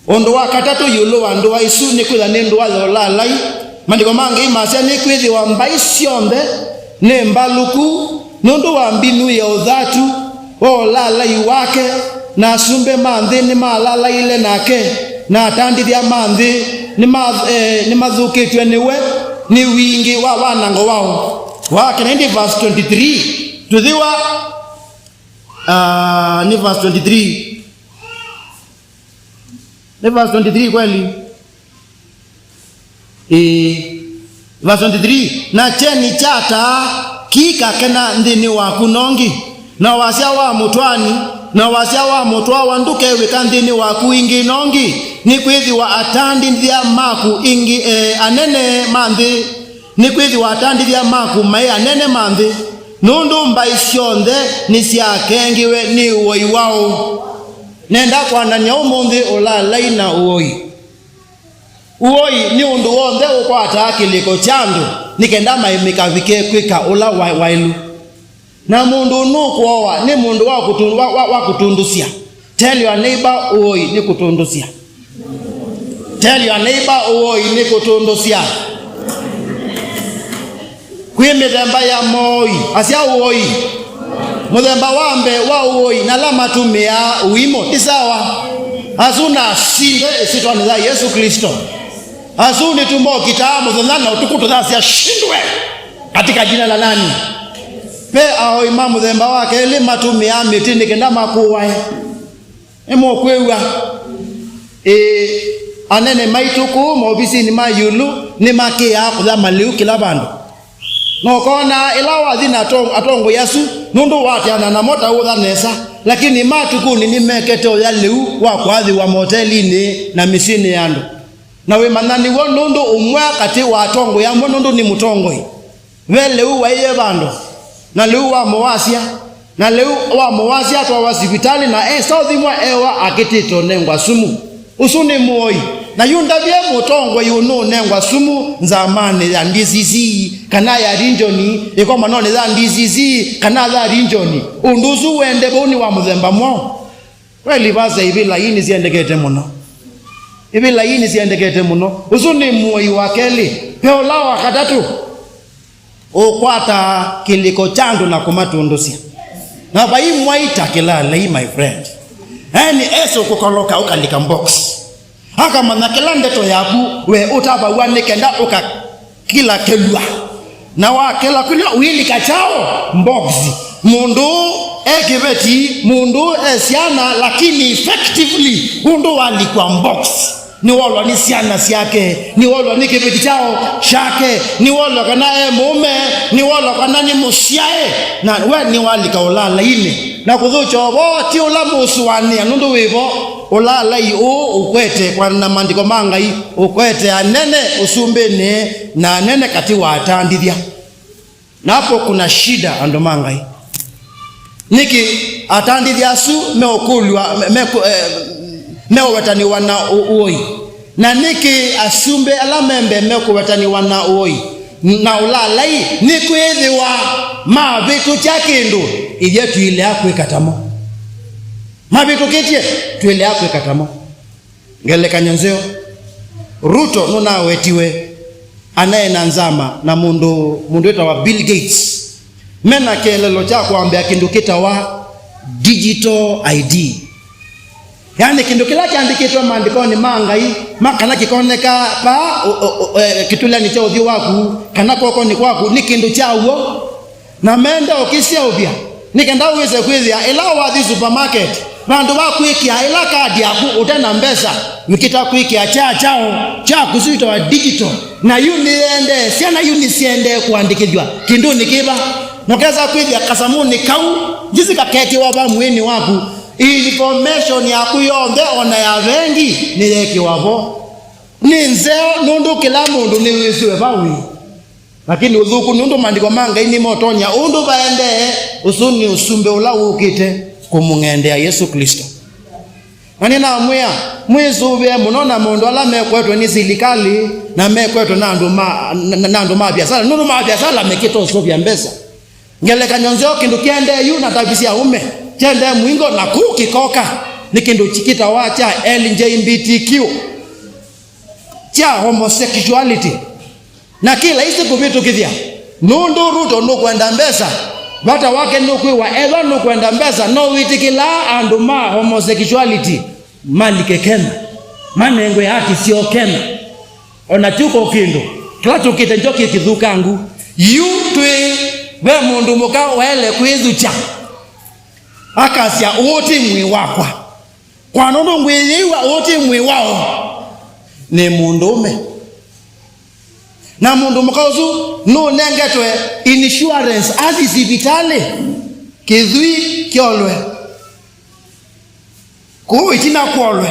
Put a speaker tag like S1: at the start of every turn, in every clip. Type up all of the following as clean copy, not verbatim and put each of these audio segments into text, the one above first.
S1: Ondo wa katatu yulo wa ndoa isu ni kwitha ni ndoa yolalai mandiko mangi macia ni kwithiwa mbai cionthe ni mbaluku nundu wa mbinu ya uthatu o lalai wake na asumbe manthi ni malalaile nake na atandithia manthi ni mathukitwe niwe ni wingi wa wanango wao wake. Na ndi verse 23 tuthiwa ni verse 23 ni verse 23 kweli verse 23 na cheni chata kika kena ndini waku nongi na wasia wa mutwani na wasia wa mutwa wanduke wika ndini waku ingi nongi ni kwithiwa atandithia maku ingi anene manthi ni kwithiwa atandithia maku mai anene manthi nundu mbai cionthe ni ciakengiwe ni uoi wao. Nenda kwanania umuthi ulalai na uoi ni undu wonthe ukwata kiliko chandu nikenda maimikavike kwika ula wailu na mundu nukwowa ni mundu wa kutundusia. Tell your neighbor uoi ni kutundusia. Tell your neighbor uoi ni kutundusia. Kwi mithemba ya moi asia uoi muthemba wambe wa uoi na lama tumia uimo tisawa azuna sinde isitwani za Yesu Kristo azuni tumbo kitamu thana utukutu thasia shindwe katika jina la nani pe ao imamu themba wake ile matumia mitini kenda makuwa emo kwewa anene maituku maobisi ni mayulu ni makia kutha maliu kila bandu no kona ilawa thina atongo Yesu nundu watiana na mota uthanesa lakini matuku ni mekete ya liu wa kwathi wa motelini na misini yandu na we manani wo nundu umwa kati wa atongo ya nundu ni mutongoi we liu wa iye bandu na liu wa mowasia na liu wa mowasia twa hospitali na sauthi mwa ewa akitito nengwa sumu usuni muoi na yunda bie mutongo yuno nengwa sumu nzamani ya ndizizi kana ya rinjoni iko manone za ndizizi kana za rinjoni unduzu wende boni wa muthemba mwo kweli baza hivi laini ziendekete muno hivi laini ziendekete muno usuni muoi wakeli peola wa katatu ukwata kiliko chandu na kumatundusia na bai mwaita kilala hii my friend yani eso kukoloka ukalika box haka manakela ndeto yaku we utaba wanekenda uka kila kelwa na wakela kulia uili kachao mboxi mundu ekibeti mundu esiana lakini effectively mundu walikuwa box ni wolo ni siana siake ni wolo ni kibeti chao shake ni wolo kana mume ni wolo kana ni musiae na we ni walika ulala ile na kudhucho boti ula musuani nundu wivo ulala yu ukwete kwa na mandiko mangai ukwete anene usumbene na anene kati wa atandithia napo kuna shida ando mangai niki atandithia su meokulwa mewetani wana uoi na niki asumbe alamembe mekuwetani wana uoi na ulalai ni kwithiwa mabitu cha kindu ije tuile akwe katamo mabitu kitie tuile akwe katamo ngele kanyonzeo Ruto nuna wetiwe anaye na nzama na mundu eta wa Bill Gates mena kelelo cha kuambia kindu kita wa digital ID yani kindu kila kiandikitwa maandikoni mangai makana kikoneka pa kitula ni cha uthi waku kana koko ni kwaku ni kindu chawo na menda okisia ubia nikenda uweze kwithia ila wa the supermarket bandu bakwikia ila kadi yaku utena mbesa wikita kwikia cha kuzuita wa digital na uniende siana unisiende kuandikithwa kindu nikiba nokeza kwithia kasamuni kau jizika keki wa bamweni waku information yaku yonde ona ya vengi nileki wavo ninzeo nundu kila mundu ni wisiwe bawi lakini udhuku nundu mandiko manga ini motonya undu baende usuni usumbe ula ukite kumungendea Yesu Kristo anina amwea mwizube munona mundu ala mekwetu ni silikali na mekwetu nandu ma biashara nundu ma biashara mekito sovya mbesa ngele kanyonzeo kindu kiende yu na tabisia ume chende mwingo na kukikoka ni kindu chikita wacha LGBTQ cha homosexuality na kila isi kuvitu kithia nundu Ruto nukwenda mbesa bata wake nukwiwa eba nukwenda mbesa no witikila andu ma homosexuality malike Kenya manengo yake sio Kenya ona chuko kindu kila tukite njoki kithukangu yu twi we mundu muka wele kwizucha akasia uti mwi wakwa kwa nono ngwiyiwa uti mwi wao ni mundume na mundu mukauzu no nengetwe insurance azi sivitale kithui kiolwe kuitina kuolwe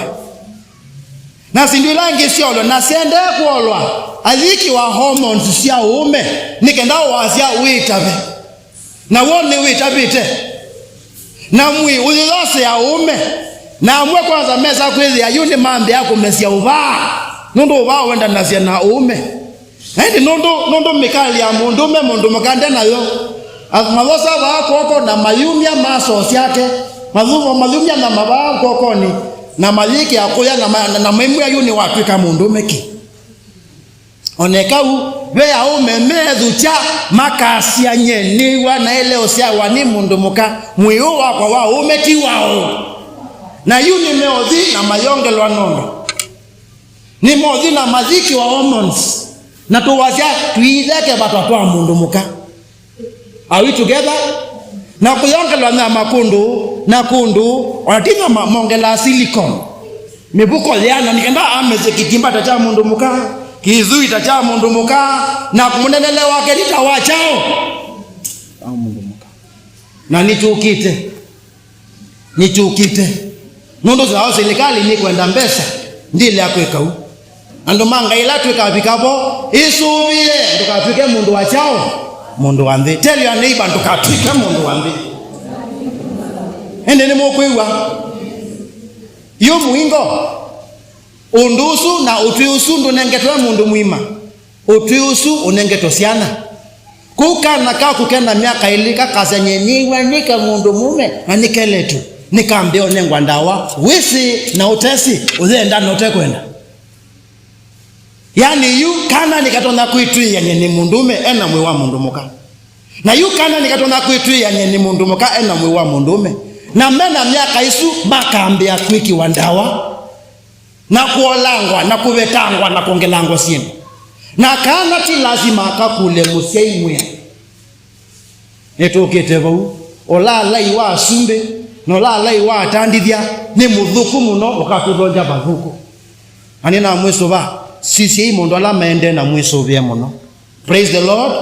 S1: na sindilangi siolwe na sende kuolwa aliki wa hormones sia ume nikenda wazia witabe na wone witabite na mwi ulilose ya ume na mwe kwanza meza kwezi ya yuni mambi yako mesia uvaa nundu uvaa wenda nasia na ume hindi nundu mikali ya mundu mkande na yo mazosa wakoko na mayumia masos yake mayumia na mabaa kokoni na maliki ya kuya na maimu ya yuni watuika mundu meki onekau we ya ume medhu cha makasi ya nyeniwa na ele osia wani mundu muka mwiu wako wa ume ti wao na yuni meodhi na mayongelo anondo ni modhi na maziki wa hormones na tuwazia tuidheke batatoa mundu muka are we together na kuyongelo na makundu na kundu wanatinga mongela silicon mibuko liana nikenda ameze kitimba tacha mundu muka kizui tacha mundu muka na kumunenele wake nitawachao mundu muka na nichukite nundu za serikali ni kwenda mbesa ndile yakwekau ando manga ila twekapikapo isuvile ndukafike mundu wachao mundu wambe tell your neighbor ndukafike mundu wambe ende ni mokwewa yo muingo undusu na utwiusu ndunengetwa mundu mwima utwiusu unengetosiana kukana ka kukenda miaka ilika kasenyenyiwa nika mundu mume na nikeletu nikambeo nengwa ndawa wisi na utesi uzenda note kwenda yani yu kana nikatona kuitwi yenye ni mundume ena mwiwa mundumuka na yu kana nikatona kuitwi yenye ni mundumuka ena mwiwa mundume na mena miaka isu bakambia kwiki wandawa na kuolangwa na kuvetangwa na kongelangwa sinu na kana ti lazima akakule museimwe etoketevau olala iwa asumbe nolala iwa atandithia ni muthuku muno ukatuthonja bathuku anina mwiso ba sisi mundu ala mende na mwiso bia muno. Praise the Lord.